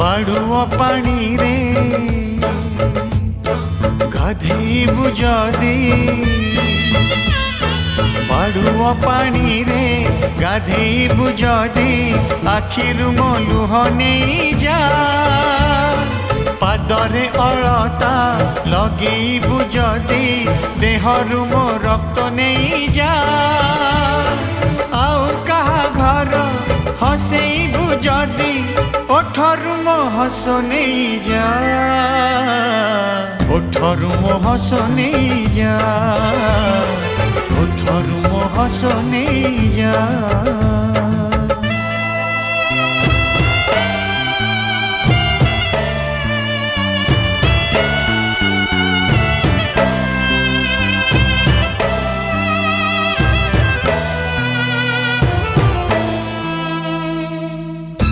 बाड़ुआ पानी रे गाधेबु जदी बाड़ुआ पानी रे गाधेबु जदी आखिरु मो लुह नहीं जा पादरे अलता लगेबु जदी देहरु मो रक्त नहीं जा आउ कहा घर हसेबु जदी ओठरु मो हस नहीं जा ओठरु मो हस नहीं जा ओठरु मो हस नहीं जा।